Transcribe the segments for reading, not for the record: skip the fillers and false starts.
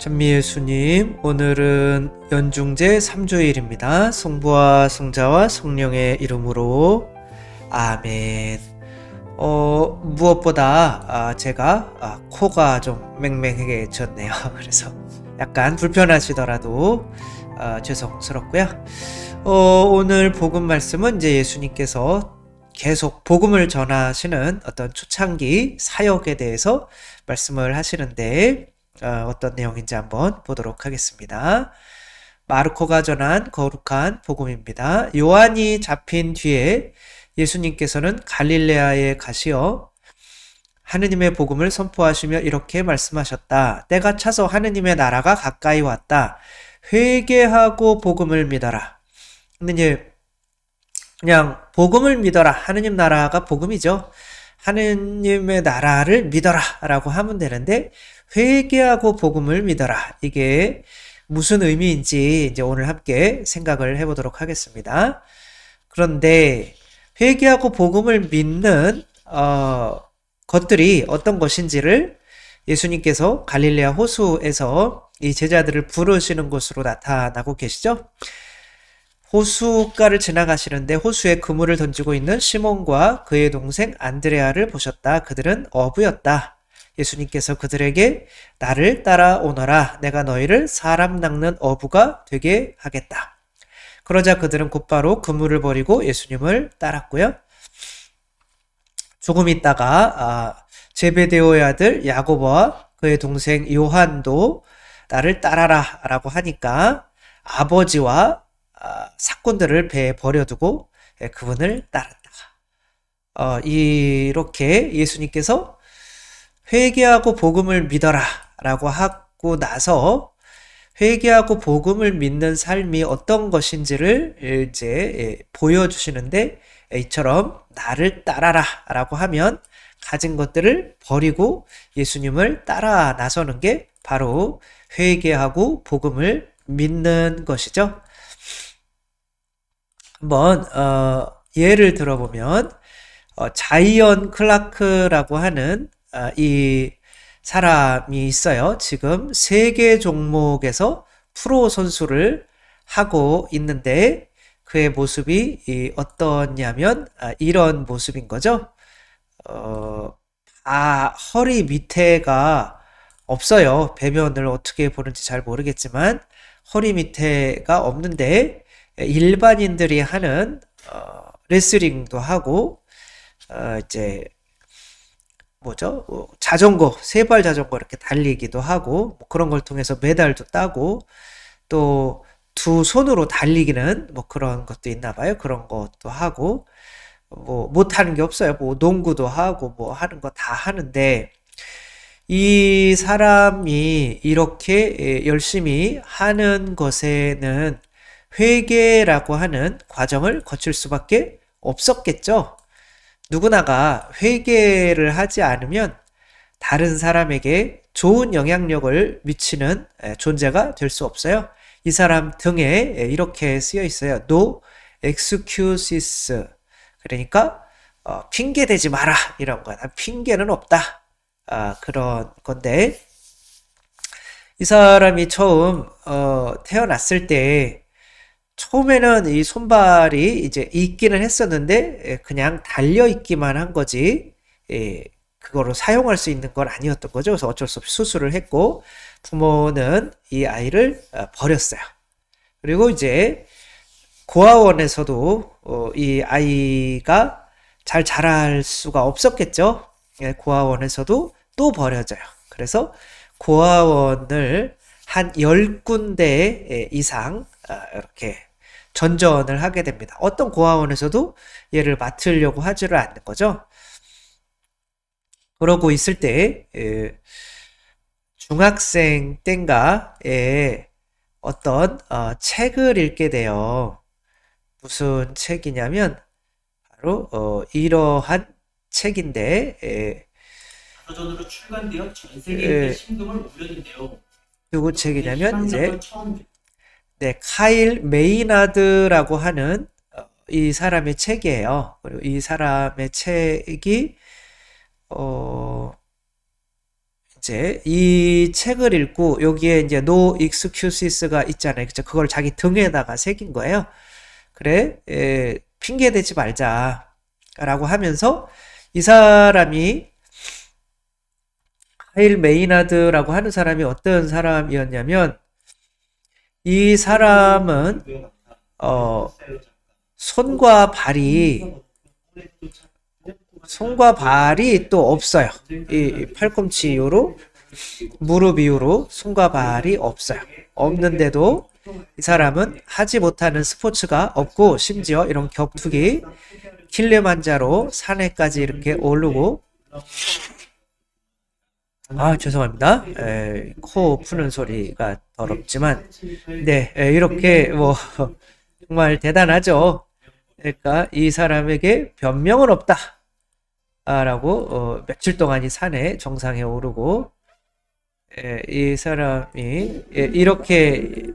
찬미 예수님, 오늘은 연중제 3주일입니다. 성부와 성자와 성령의 이름으로 아멘. 무엇보다 제가 코가 좀 맹맹해졌네요. 그래서 약간 불편하시더라도 죄송스럽고요. 오늘 복음 말씀은 이제 예수님께서 계속 복음을 전하시는 어떤 초창기 사역에 대해서 말씀을 하시는데 어떤 내용인지 한번 보도록 하겠습니다. 마르코가 전한 거룩한 복음입니다. 요한이 잡힌 뒤에 예수님께서는 갈릴레아에 가시어 하느님의 복음을 선포하시며 이렇게 말씀하셨다. 때가 차서 하느님의 나라가 가까이 왔다. 회개하고 복음을 믿어라. 근데 이제 그냥 복음을 믿어라. 하느님 나라가 복음이죠. 하느님의 나라를 믿어라 라고 하면 되는데 회개하고 복음을 믿어라. 이게 무슨 의미인지 이제 오늘 함께 생각을 해보도록 하겠습니다. 그런데 회개하고 복음을 믿는 것들이 어떤 것인지를 예수님께서 갈릴레아 호수에서 이 제자들을 부르시는 곳으로 나타나고 계시죠. 호수가를 지나가시는데 호수에 그물을 던지고 있는 시몬과 그의 동생 안드레아를 보셨다. 그들은 어부였다. 예수님께서 그들에게 나를 따라오너라. 내가 너희를 사람 낚는 어부가 되게 하겠다. 그러자 그들은 곧바로 그물을 버리고 예수님을 따랐고요. 조금 있다가 제베데오의 아들 야고보와 그의 동생 요한도 나를 따라라 라고 하니까 아버지와 사꾼들을 배에 버려두고 그분을 따랐다. 이렇게 예수님께서 회개하고 복음을 믿어라 라고 하고 나서 회개하고 복음을 믿는 삶이 어떤 것인지를 이제 보여주시는데 이처럼 나를 따라라 라고 하면 가진 것들을 버리고 예수님을 따라 나서는 게 바로 회개하고 복음을 믿는 것이죠. 한번 예를 들어보면 자이언 클라크라고 하는 이 사람이 있어요. 지금 세계 종목에서 프로 선수를 하고 있는데 그의 모습이 어떠냐면 이런 모습인 거죠. 허리 밑에가 없어요. 배면을 어떻게 보는지 잘 모르겠지만 허리 밑에가 없는데 일반인들이 하는 레슬링도 하고 이제 뭐죠? 자전거, 세발 자전거 이렇게 달리기도 하고 뭐 그런 걸 통해서 메달도 따고 또 두 손으로 달리기는 뭐 그런 것도 있나 봐요. 그런 것도 하고 뭐 못하는 게 없어요. 뭐 농구도 하고 뭐 하는 거 다 하는데 이 사람이 이렇게 열심히 하는 것에는 회개라고 하는 과정을 거칠 수밖에 없었겠죠. 누구나가 회개를 하지 않으면 다른 사람에게 좋은 영향력을 미치는 존재가 될 수 없어요. 이 사람 등에 이렇게 쓰여 있어요. No excuses. 그러니까 핑계 대지 마라 이런 거야. 핑계는 없다. 그런 건데 이 사람이 처음 태어났을 때 처음에는 이 손발이 이제 있기는 했었는데 그냥 달려 있기만 한 거지 그거로 사용할 수 있는 건 아니었던 거죠. 그래서 어쩔 수 없이 수술을 했고 부모는 이 아이를 버렸어요. 그리고 이제 고아원에서도 이 아이가 잘 자랄 수가 없었겠죠. 고아원에서도 또 버려져요. 그래서 고아원을 한 10군데 이상 이렇게 전전을 하게 됩니다. 어떤 고아원에서도 얘를 맡으려고 하지를 않는 거죠. 그러고 있을 때 중학생 땐가에 어떤 책을 읽게 돼요. 무슨 책이냐면 바로 이러한 책인데 전으로 출간되어 전 세계에 심금을 울렸는데요. 누구 책이냐면 이제 카일 메이나드라고 하는 이 사람의 책이에요. 그리고 이 사람의 책이 이제 이 책을 읽고 여기에 이제 no excuses가 있잖아요. 그죠? 그걸 자기 등에다가 새긴 거예요. 그래, 핑계 대지 말자라고 하면서 이 사람이 카일 메이나드라고 하는 사람이 어떤 사람이었냐면 이 사람은 손과 발이 또 없어요. 이 팔꿈치 이후로 무릎 이후로 손과 발이 없어요. 없는데도 이 사람은 하지 못하는 스포츠가 없고 심지어 이런 격투기 킬레만자로 산에까지 이렇게 오르고 죄송합니다. 코 푸는 소리가 더럽지만 네, 이렇게 뭐 정말 대단하죠. 그러니까 이 사람에게 변명은 없다. 라고 며칠 동안 이 산에 정상에 오르고 이 사람이 이렇게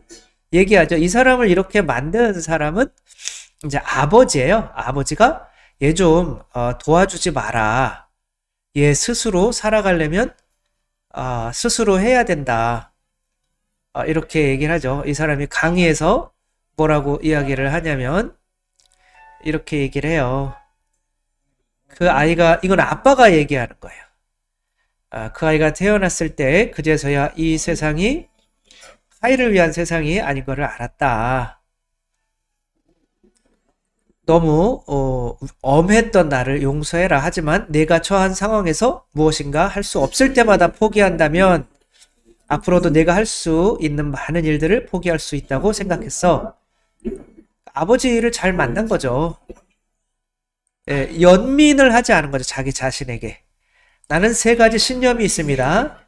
얘기하죠. 이 사람을 이렇게 만든 사람은 이제 아버지예요. 아버지가 얘 좀 도와주지 마라. 얘 스스로 살아가려면 스스로 해야 된다. 이렇게 얘기를 하죠. 이 사람이 강의에서 뭐라고 이야기를 하냐면 이렇게 얘기를 해요. 그 아이가, 이건 아빠가 얘기하는 거예요. 그 아이가 태어났을 때 그제서야 이 세상이 카일을 위한 세상이 아닌 것을 알았다. 너무 엄했던 나를 용서해라. 하지만 내가 처한 상황에서 무엇인가 할 수 없을 때마다 포기한다면 앞으로도 내가 할 수 있는 많은 일들을 포기할 수 있다고 생각했어. 아버지를 잘 만난 거죠. 연민을 하지 않은 거죠. 자기 자신에게. 나는 3가지 신념이 있습니다.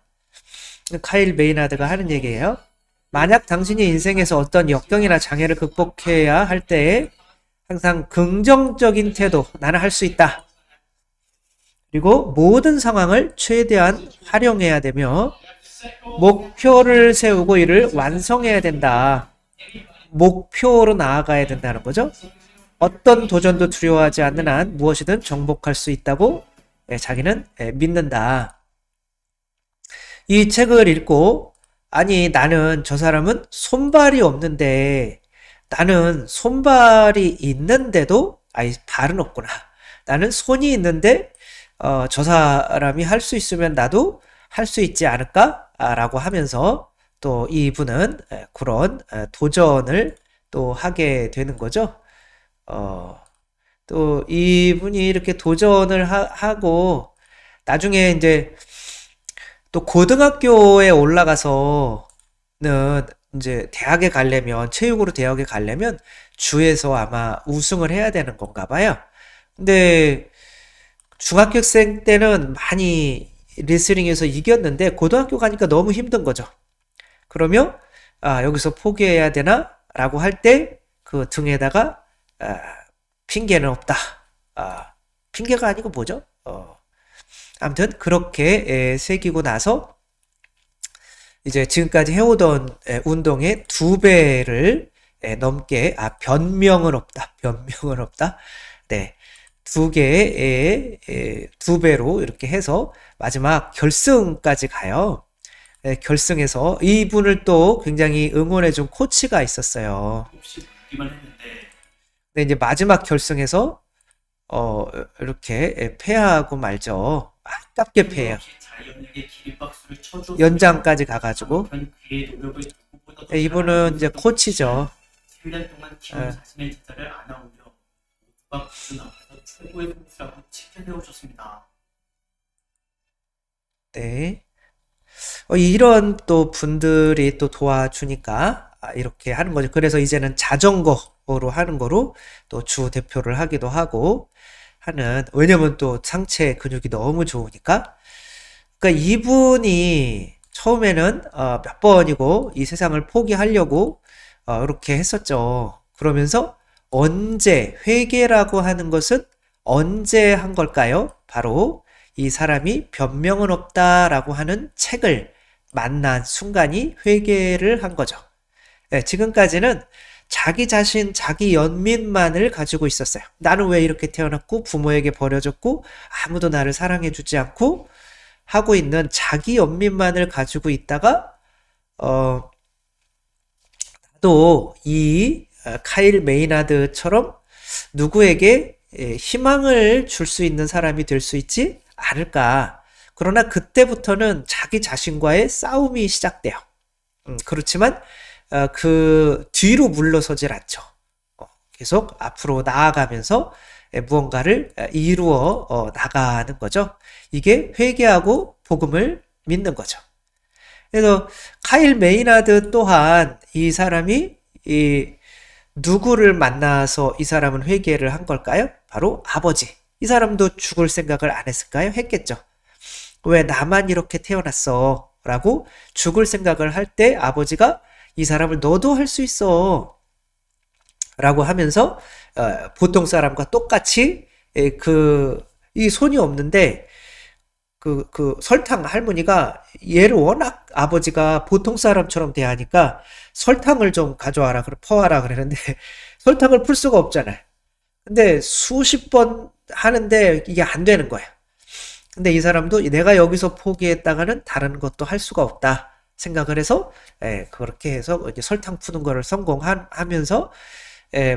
카일 메이나드가 하는 얘기예요. 만약 당신이 인생에서 어떤 역경이나 장애를 극복해야 할 때에 항상 긍정적인 태도, 나는 할 수 있다. 그리고 모든 상황을 최대한 활용해야 되며 목표를 세우고 이를 완성해야 된다. 목표로 나아가야 된다는 거죠. 어떤 도전도 두려워하지 않는 한 무엇이든 정복할 수 있다고 자기는 믿는다. 이 책을 읽고 아니 나는 저 사람은 손발이 없는데 나는 손발이 있는데도 발은 없구나. 나는 손이 있는데 저 사람이 할 수 있으면 나도 할 수 있지 않을까? 라고 하면서 또 이분은 그런 도전을 또 하게 되는 거죠. 또 이분이 이렇게 도전을 하고 나중에 이제 또 고등학교에 올라가서는 이제 대학에 가려면 체육으로 대학에 가려면 주에서 아마 우승을 해야 되는 건가 봐요. 근데 중학교생 때는 많이 레슬링에서 이겼는데 고등학교 가니까 너무 힘든 거죠. 그러면 여기서 포기해야 되나? 라고 할 때 그 등에다가 핑계는 없다. 핑계가 아니고 뭐죠? 아무튼 그렇게 새기고 나서 이제 지금까지 해오던 운동의 2배를 넘게 변명은 없다. 변명은 없다. 네. 2개의 2배로 이렇게 해서 마지막 결승까지 가요. 결승에서 이분을 또 굉장히 응원해준 코치가 있었어요. 혹시 보기만 했는데 근데 이제 마지막 결승에서 이렇게 패하고 말죠. 아깝게 패해요. 역시 자이언에게 기립박수를 쳐줘 연장까지 가가지고 그의 노력을 누구보다 더 이분은 이제 사랑하는 코치죠. 7년 동안 키운 자신의 제자를 안아오며 모두가 부른 앞에서 최고의 선수라고 지켜내 오셨습니다. 네. 이런 또 분들이 또 도와주니까 이렇게 하는 거죠. 그래서 이제는 자전거로 하는 거로 또 주 대표를 하기도 하고 하는, 왜냐면 또 상체 근육이 너무 좋으니까. 그러니까 이분이 처음에는 몇 번이고 이 세상을 포기하려고 이렇게 했었죠. 그러면서 언제, 회개라고 하는 것은 언제 한 걸까요? 바로 이 사람이 변명은 없다라고 하는 책을 만난 순간이 회개를 한 거죠. 네, 지금까지는 자기 자신, 자기 연민만을 가지고 있었어요. 나는 왜 이렇게 태어났고 부모에게 버려졌고 아무도 나를 사랑해주지 않고 하고 있는 자기 연민만을 가지고 있다가 나도 이 카일 메이나드처럼 누구에게 희망을 줄 수 있는 사람이 될 수 있지 않을까. 그러나 그때부터는 자기 자신과의 싸움이 시작돼요. 그렇지만 그 뒤로 물러서질 않죠. 계속 앞으로 나아가면서 무언가를 이루어 나가는 거죠. 이게 회개하고 복음을 믿는 거죠. 그래서 카일 메이나드 또한 이 사람이 누구를 만나서 이 사람은 회개를 한 걸까요? 바로 아버지. 이 사람도 죽을 생각을 안 했을까요? 했겠죠. 왜 나만 이렇게 태어났어? 라고 죽을 생각을 할 때 아버지가 이 사람을 너도 할 수 있어. 라고 하면서 보통 사람과 똑같이 이 손이 없는데 그 설탕 할머니가 얘를 워낙 아버지가 보통 사람처럼 대하니까 설탕을 좀 가져와라, 퍼와라 그러는데 설탕을 풀 수가 없잖아요. 근데 수십 번 하는데 이게 안 되는 거예요. 근데 이 사람도 내가 여기서 포기했다가는 다른 것도 할 수가 없다 생각을 해서 그렇게 해서 이제 설탕 푸는 거를 성공하면서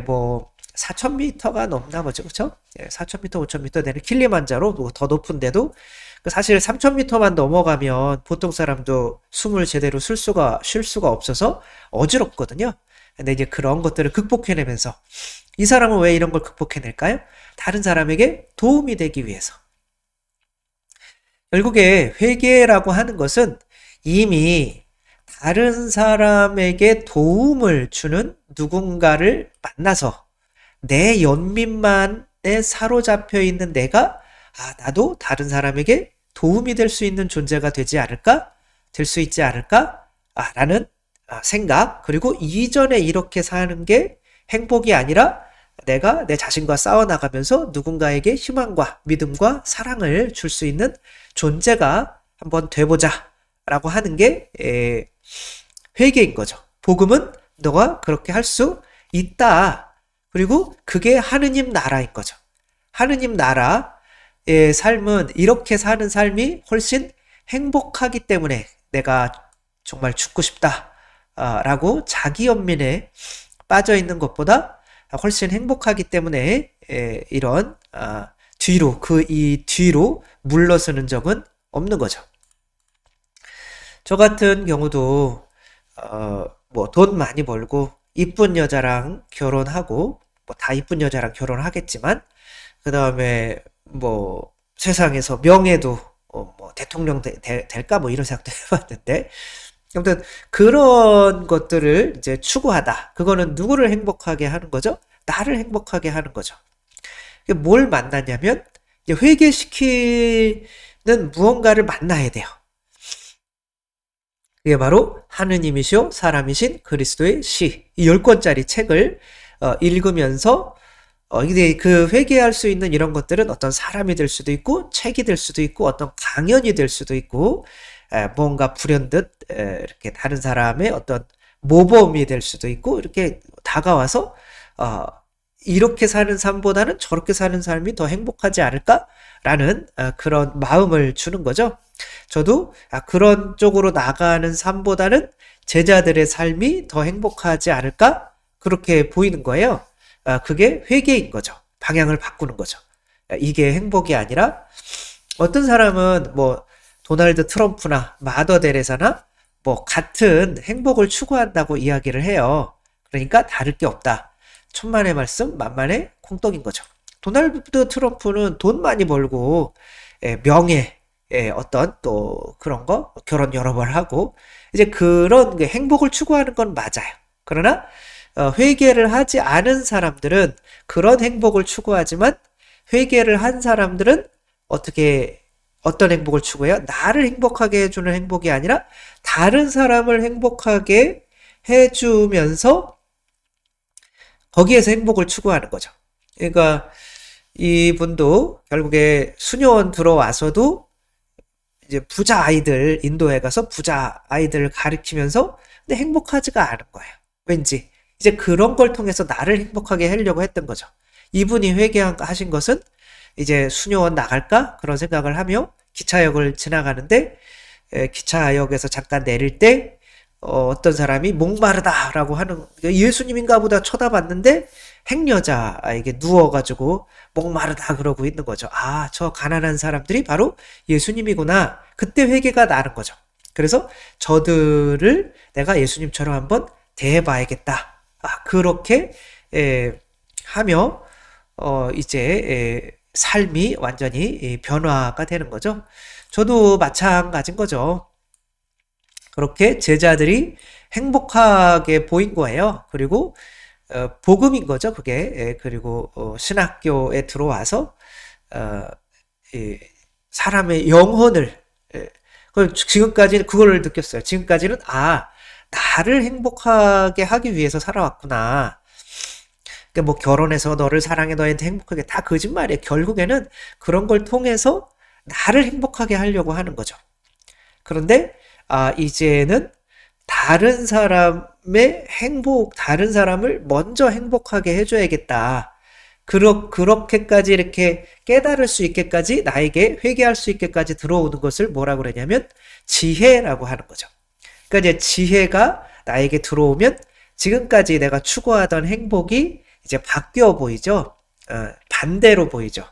뭐 4,000m가 넘나 보죠, 그렇죠? 4,000m, 5,000m 되는 킬리만자로 더 높은데도 사실 3,000m만 넘어가면 보통 사람도 숨을 제대로 쉴 수가 없어서 어지럽거든요. 근데 이제 그런 것들을 극복해내면서 이 사람은 왜 이런 걸 극복해낼까요? 다른 사람에게 도움이 되기 위해서. 결국에 회개라고 하는 것은 이미 다른 사람에게 도움을 주는 누군가를 만나서 내 연민만에 사로잡혀 있는 내가 나도 다른 사람에게 도움이 될 수 있는 존재가 되지 않을까? 될 수 있지 않을까? 라는 생각. 그리고 이전에 이렇게 사는 게 행복이 아니라 내가 내 자신과 싸워나가면서 누군가에게 희망과 믿음과 사랑을 줄 수 있는 존재가 한번 돼보자 라고 하는 게 회개인 거죠. 복음은 너가 그렇게 할 수 있다. 그리고 그게 하느님 나라인 거죠. 하느님 나라의 삶은 이렇게 사는 삶이 훨씬 행복하기 때문에 내가 정말 죽고 싶다 라고 자기 연민에 빠져 있는 것보다 훨씬 행복하기 때문에 이런 뒤로 물러서는 적은 없는 거죠. 저 같은 경우도 뭐 돈 많이 벌고 이쁜 여자랑 결혼하고 뭐 다 이쁜 여자랑 결혼하겠지만 그 다음에 뭐 세상에서 명예도 뭐 대통령 될까 뭐 이런 생각도 해봤는데 아무튼 그런 것들을 이제 추구하다. 그거는 누구를 행복하게 하는 거죠? 나를 행복하게 하는 거죠. 뭘 만나냐면 이제 회개시키는 무언가를 만나야 돼요. 그게 바로 하느님이시오 사람이신 그리스도의 시. 이 10권짜리 책을 읽으면서 이제 그 회개할 수 있는 이런 것들은 어떤 사람이 될 수도 있고 책이 될 수도 있고 어떤 강연이 될 수도 있고 뭔가 불현듯 이렇게 다른 사람의 어떤 모범이 될 수도 있고 이렇게 다가와서 이렇게 사는 삶보다는 저렇게 사는 삶이 더 행복하지 않을까라는 그런 마음을 주는 거죠. 저도 그런 쪽으로 나가는 삶보다는 제자들의 삶이 더 행복하지 않을까 그렇게 보이는 거예요. 그게 회개인 거죠. 방향을 바꾸는 거죠. 이게 행복이 아니라 어떤 사람은 뭐 도널드 트럼프나 마더 데레사나 뭐 같은 행복을 추구한다고 이야기를 해요. 그러니까 다를 게 없다. 천만의 말씀 만만의 콩떡인 거죠. 도널드 트럼프는 돈 많이 벌고 명예 어떤 또 그런 거 결혼 여러 번 하고 이제 그런 행복을 추구하는 건 맞아요. 그러나 회개를 하지 않은 사람들은 그런 행복을 추구하지만 회개를 한 사람들은 어떤 행복을 추구해요? 나를 행복하게 해주는 행복이 아니라 다른 사람을 행복하게 해주면서 거기에서 행복을 추구하는 거죠. 그러니까 이분도 결국에 수녀원 들어와서도 이제 부자 아이들 인도에 가서 부자 아이들을 가르치면서 근데 행복하지가 않은 거예요. 왠지 이제 그런 걸 통해서 나를 행복하게 하려고 했던 거죠. 이분이 회개하신 것은 이제 수녀원 나갈까? 그런 생각을 하며 기차역을 지나가는데 기차역에서 잠깐 내릴 때 어떤 사람이 목마르다라고 하는 예수님인가 보다 쳐다봤는데 행여자에게 누워가지고 목마르다 그러고 있는 거죠. 아, 저 가난한 사람들이 바로 예수님이구나. 그때 회개가 나는 거죠. 그래서 저들을 내가 예수님처럼 한번 대해봐야겠다. 아, 그렇게 하며 이제 삶이 완전히 변화가 되는 거죠. 저도 마찬가지인 거죠. 그렇게 제자들이 행복하게 보인 거예요. 그리고 복음인 거죠, 그게. 그리고 신학교에 들어와서 사람의 영혼을 지금까지는 그걸 느꼈어요. 지금까지는 나를 행복하게 하기 위해서 살아왔구나. 그러니까 뭐 결혼해서 너를 사랑해 너한테 행복하게 다 거짓말이에요. 결국에는 그런 걸 통해서 나를 행복하게 하려고 하는 거죠. 그런데 이제는 다른 사람의 다른 사람을 먼저 행복하게 해줘야겠다. 그렇게까지 이렇게 깨달을 수 있게까지 나에게 회개할 수 있게까지 들어오는 것을 뭐라고 그러냐면 지혜라고 하는 거죠. 그러니까 이제 지혜가 나에게 들어오면 지금까지 내가 추구하던 행복이 이제 바뀌어 보이죠. 반대로 보이죠.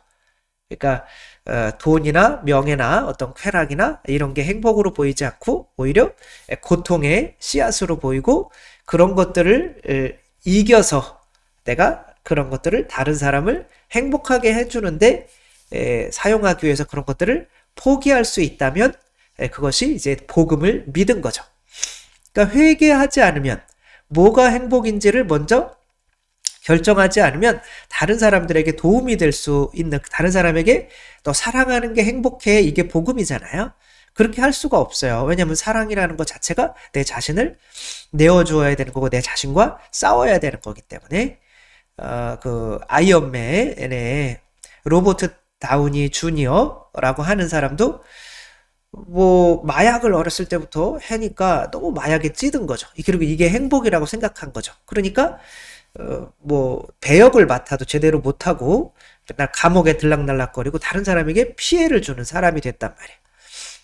그러니까 돈이나 명예나 어떤 쾌락이나 이런 게 행복으로 보이지 않고 오히려 고통의 씨앗으로 보이고 그런 것들을 이겨서 내가 그런 것들을 다른 사람을 행복하게 해주는데 사용하기 위해서 그런 것들을 포기할 수 있다면 그것이 이제 복음을 믿은 거죠. 그러니까 회개하지 않으면 뭐가 행복인지를 먼저 결정하지 않으면 다른 사람들에게 도움이 될 수 있는 다른 사람에게 너 사랑하는 게 행복해 이게 복음이잖아요. 그렇게 할 수가 없어요. 왜냐하면 사랑이라는 것 자체가 내 자신을 내어주어야 되는 거고 내 자신과 싸워야 되는 거기 때문에 그 아이언맨의 로버트 다우니 주니어라고 하는 사람도 뭐 마약을 어렸을 때부터 하니까 너무 마약에 찌든 거죠. 그리고 이게 행복이라고 생각한 거죠. 그러니까 뭐 배역을 맡아도 제대로 못하고 맨날 감옥에 들락날락거리고 다른 사람에게 피해를 주는 사람이 됐단 말이에요.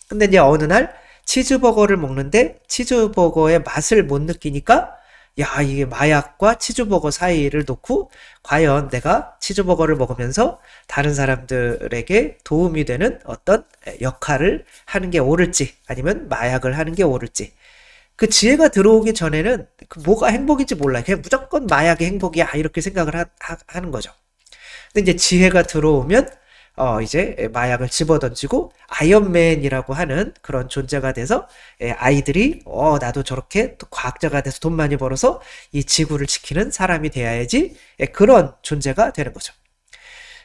근데 이제 어느 날 치즈버거를 먹는데 치즈버거의 맛을 못 느끼니까 야, 이게 마약과 치즈버거 사이를 놓고 과연 내가 치즈버거를 먹으면서 다른 사람들에게 도움이 되는 어떤 역할을 하는 게 옳을지 아니면 마약을 하는 게 옳을지 그 지혜가 들어오기 전에는 뭐가 행복인지 몰라요. 그냥 무조건 마약이 행복이야 이렇게 생각을 하는 거죠. 근데 이제 지혜가 들어오면 이제 마약을 집어던지고 아이언맨이라고 하는 그런 존재가 돼서 아이들이 나도 저렇게 또 과학자가 돼서 돈 많이 벌어서 이 지구를 지키는 사람이 돼야지 그런 존재가 되는 거죠.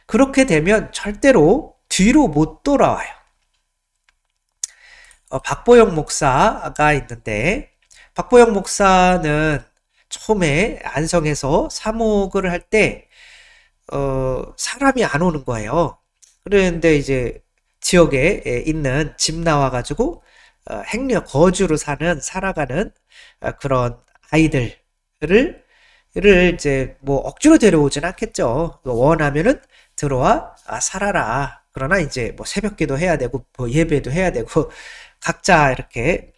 그렇게 되면 절대로 뒤로 못 돌아와요. 박보영 목사가 있는데 박보영 목사는 처음에 안성에서 사목을 할 때 사람이 안 오는 거예요. 그런데 이제 지역에 있는 집 나와가지고 거주로 살아가는 그런 아이들을 이제 뭐 억지로 데려오진 않겠죠. 원하면은 들어와 살아라. 그러나 이제 뭐 새벽기도 해야 되고 뭐 예배도 해야 되고 각자 이렇게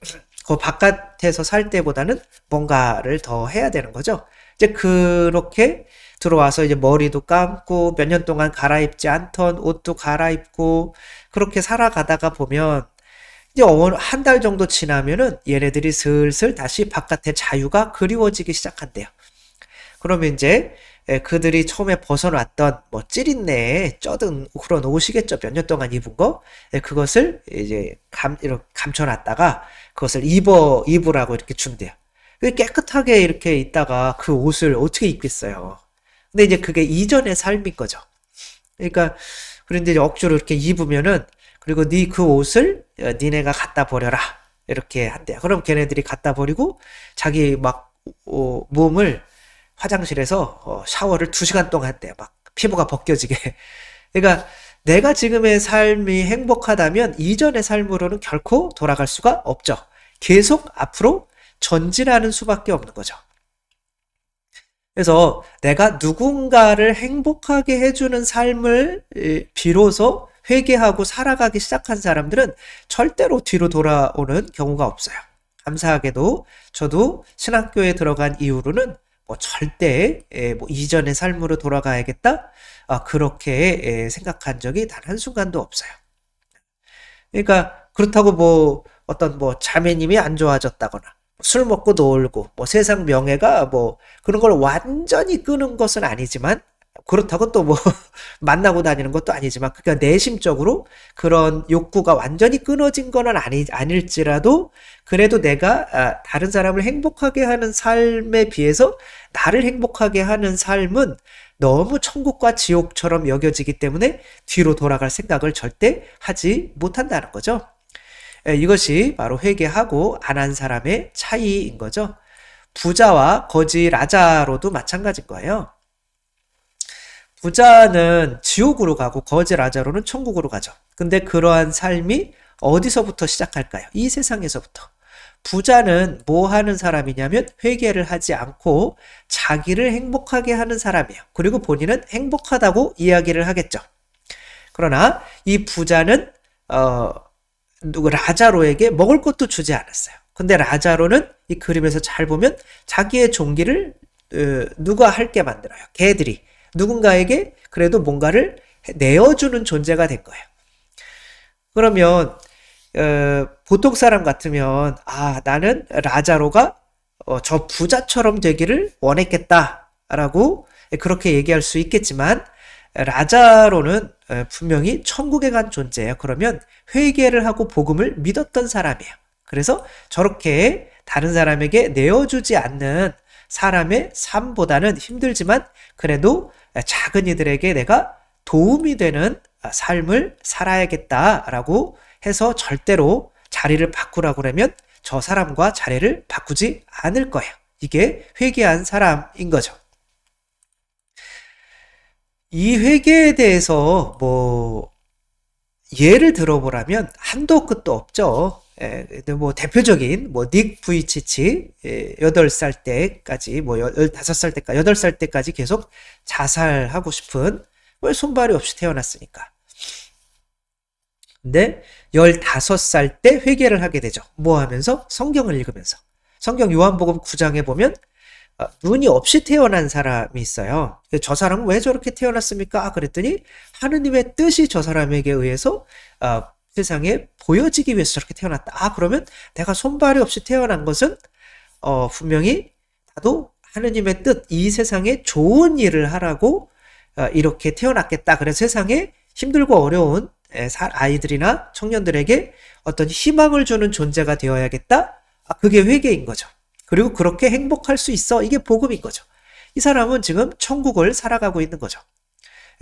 그 바깥에서 살 때보다는 뭔가를 더 해야 되는 거죠. 이제 그렇게 들어와서 이제 머리도 감고 몇 년 동안 갈아입지 않던 옷도 갈아입고 그렇게 살아가다가 보면 이제 한 달 정도 지나면은 얘네들이 슬슬 다시 바깥의 자유가 그리워지기 시작한대요. 그러면 이제 그들이 처음에 벗어났던 뭐 찌릿내에 쩌든 그런 옷이겠죠. 몇 년 동안 입은 거. 그것을 이제 이렇게 감춰놨다가 그것을 입으라고 이렇게 준대요. 깨끗하게 이렇게 있다가 그 옷을 어떻게 입겠어요. 근데 이제 그게 이전의 삶인 거죠. 그러니까 그런데 이제 억지로 이렇게 입으면은 그리고 네 그 옷을 니네가 갖다 버려라 이렇게 한대요. 그럼 걔네들이 갖다 버리고 자기 막 몸을 화장실에서 샤워를 2시간 동안 했대요. 막 피부가 벗겨지게. 그러니까 내가 지금의 삶이 행복하다면 이전의 삶으로는 결코 돌아갈 수가 없죠. 계속 앞으로 전진하는 수밖에 없는 거죠. 그래서 내가 누군가를 행복하게 해주는 삶을 비로소 회개하고 살아가기 시작한 사람들은 절대로 뒤로 돌아오는 경우가 없어요. 감사하게도 저도 신학교에 들어간 이후로는 뭐 절대 뭐 이전의 삶으로 돌아가야겠다 그렇게 생각한 적이 단 한순간도 없어요. 그러니까 그렇다고 뭐 어떤 뭐 자매님이 안 좋아졌다거나 술 먹고 놀고 뭐 세상 명예가 뭐 그런 걸 완전히 끄는 것은 아니지만 그렇다고 또 뭐 만나고 다니는 것도 아니지만 그러니까 내심적으로 그런 욕구가 완전히 끊어진 건 아닐지라도 그래도 내가 다른 사람을 행복하게 하는 삶에 비해서 나를 행복하게 하는 삶은 너무 천국과 지옥처럼 여겨지기 때문에 뒤로 돌아갈 생각을 절대 하지 못한다는 거죠. 이것이 바로 회개하고 안 한 사람의 차이인 거죠. 부자와 거지 라자로도 마찬가지인 거예요. 부자는 지옥으로 가고 거지 라자로는 천국으로 가죠. 근데 그러한 삶이 어디서부터 시작할까요? 이 세상에서부터. 부자는 뭐 하는 사람이냐면 회개를 하지 않고 자기를 행복하게 하는 사람이에요. 그리고 본인은 행복하다고 이야기를 하겠죠. 그러나 이 부자는 라자로에게 먹을 것도 주지 않았어요. 근데 라자로는 이 그림에서 잘 보면 자기의 종기를 누가 할게 만들어요. 개들이 누군가에게 그래도 뭔가를 내어주는 존재가 된 거예요. 그러면 보통 사람 같으면 나는 라자로가 저 부자처럼 되기를 원했겠다라고 그렇게 얘기할 수 있겠지만 라자로는 분명히 천국에 간 존재예요. 그러면 회개를 하고 복음을 믿었던 사람이에요. 그래서 저렇게 다른 사람에게 내어주지 않는 사람의 삶보다는 힘들지만 그래도 작은 이들에게 내가 도움이 되는 삶을 살아야겠다라고 해서 절대로 자리를 바꾸라고 그러면 저 사람과 자리를 바꾸지 않을 거예요. 이게 회개한 사람인 거죠. 이 회개에 대해서 뭐 예를 들어보라면 한도 끝도 없죠. 뭐 대표적인 뭐 닉 부이치치 8살 때까지 뭐 15살 때까지 8살 때까지 계속 자살하고 싶은 왜 손발이 없이 태어났으니까. 근데 15살 때 회개를 하게 되죠. 뭐 하면서? 성경을 읽으면서. 성경 요한복음 9장에 보면 눈이 없이 태어난 사람이 있어요. 저 사람은 왜 저렇게 태어났습니까? 그랬더니 하느님의 뜻이 저 사람에게 의해서 세상에 보여지기 위해서 저렇게 태어났다. 그러면 내가 손발이 없이 태어난 것은 분명히 나도 하느님의 뜻, 이 세상에 좋은 일을 하라고 이렇게 태어났겠다. 그래서 세상에 힘들고 어려운 아이들이나 청년들에게 어떤 희망을 주는 존재가 되어야겠다. 그게 회개인 거죠. 그리고 그렇게 행복할 수 있어. 이게 복음인 거죠. 이 사람은 지금 천국을 살아가고 있는 거죠.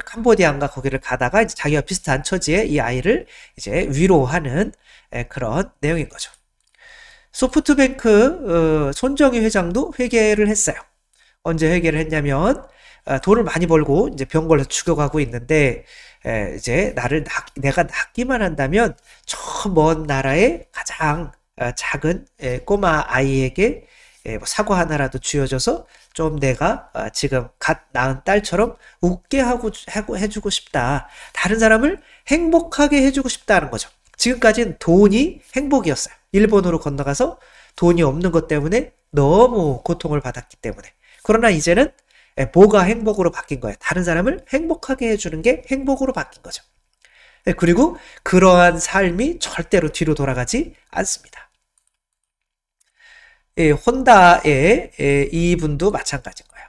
캄보디아인가 거기를 가다가 이제 자기와 비슷한 처지의 이 아이를 이제 위로하는 그런 내용인 거죠. 소프트뱅크 손정희 회장도 회개를 했어요. 언제 회개를 했냐면 돈을 많이 벌고 이제 병 걸려서 죽어가고 있는데 이제 내가 낫기만 한다면 저 먼 나라의 가장 작은 꼬마 아이에게 뭐 사과 하나라도 쥐어줘서 좀 내가 지금 갓 낳은 딸처럼 웃게 해주고 싶다. 다른 사람을 행복하게 해주고 싶다는 거죠. 지금까지는 돈이 행복이었어요. 일본으로 건너가서 돈이 없는 것 때문에 너무 고통을 받았기 때문에. 그러나 이제는 뭐가 행복으로 바뀐 거예요? 다른 사람을 행복하게 해주는 게 행복으로 바뀐 거죠. 그리고 그러한 삶이 절대로 뒤로 돌아가지 않습니다. 혼다의 이분도 마찬가지인 거예요.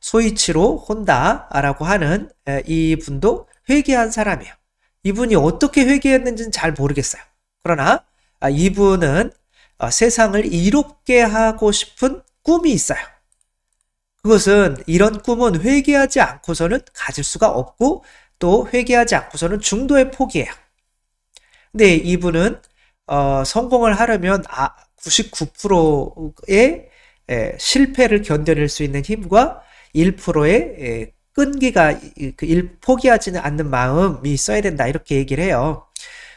소이치로 혼다라고 하는 이분도 회개한 사람이에요. 이분이 어떻게 회개했는지는 잘 모르겠어요. 그러나 이분은 세상을 이롭게 하고 싶은 꿈이 있어요. 그것은 이런 꿈은 회개하지 않고서는 가질 수가 없고 또 회개하지 않고서는 중도의 포기예요. 근데 이분은 성공을 하려면 99%의 실패를 견뎌낼 수 있는 힘과 1%의 끈기가 포기하지는 않는 마음이 있어야 된다 이렇게 얘기를 해요.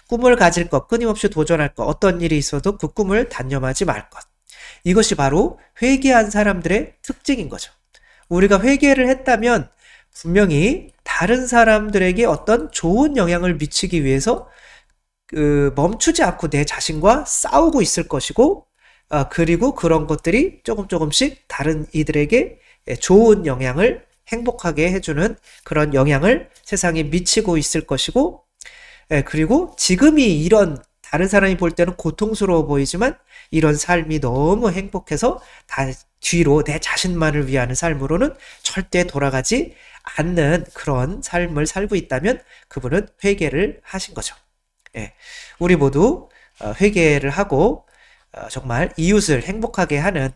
꿈을 가질 것, 끊임없이 도전할 것, 어떤 일이 있어도 그 꿈을 단념하지 말 것. 이것이 바로 회개한 사람들의 특징인 거죠. 우리가 회개를 했다면 분명히 다른 사람들에게 어떤 좋은 영향을 미치기 위해서 멈추지 않고 내 자신과 싸우고 있을 것이고, 그리고 그런 것들이 조금씩 다른 이들에게 좋은 영향을 행복하게 해주는 그런 영향을 세상에 미치고 있을 것이고, 그리고 지금이 이런 다른 사람이 볼 때는 고통스러워 보이지만 이런 삶이 너무 행복해서 다 뒤로 내 자신만을 위하는 삶으로는 절대 돌아가지 않는 그런 삶을 살고 있다면 그분은 회개를 하신 거죠. 우리 모두 회개를 하고 정말 이웃을 행복하게 하는,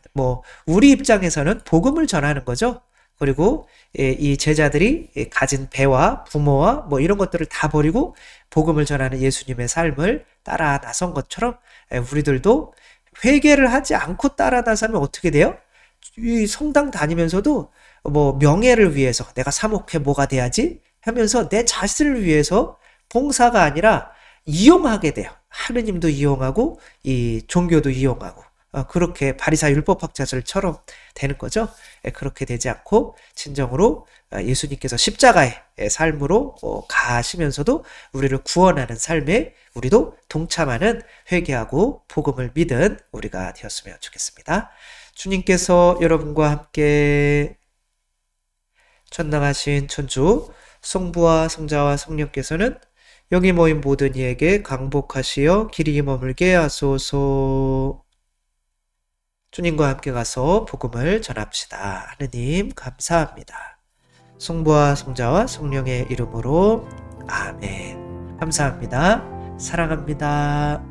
우리 입장에서는 복음을 전하는 거죠. 그리고 이 제자들이 가진 배와 부모와 이런 것들을 다 버리고 복음을 전하는 예수님의 삶을 따라 나선 것처럼 우리들도 회개를 하지 않고 따라 나서면 어떻게 돼요? 이 성당 다니면서도 명예를 위해서 내가 사목회 뭐가 돼야지 하면서 내 자신을 위해서 봉사가 아니라 이용하게 돼요. 하느님도 이용하고 이 종교도 이용하고 그렇게 바리사 율법학자들처럼 되는 거죠. 그렇게 되지 않고 진정으로 예수님께서 십자가의 삶으로 가시면서도 우리를 구원하는 삶에 우리도 동참하는 회개하고 복음을 믿은 우리가 되었으면 좋겠습니다. 주님께서 여러분과 함께 전능하신 천주 성부와 성자와 성령께서는 여기 모인 모든 이에게 강복하시어 길이 머물게 하소서. 주님과 함께 가서 복음을 전합시다. 하느님 감사합니다. 성부와 성자와 성령의 이름으로 아멘. 감사합니다. 사랑합니다.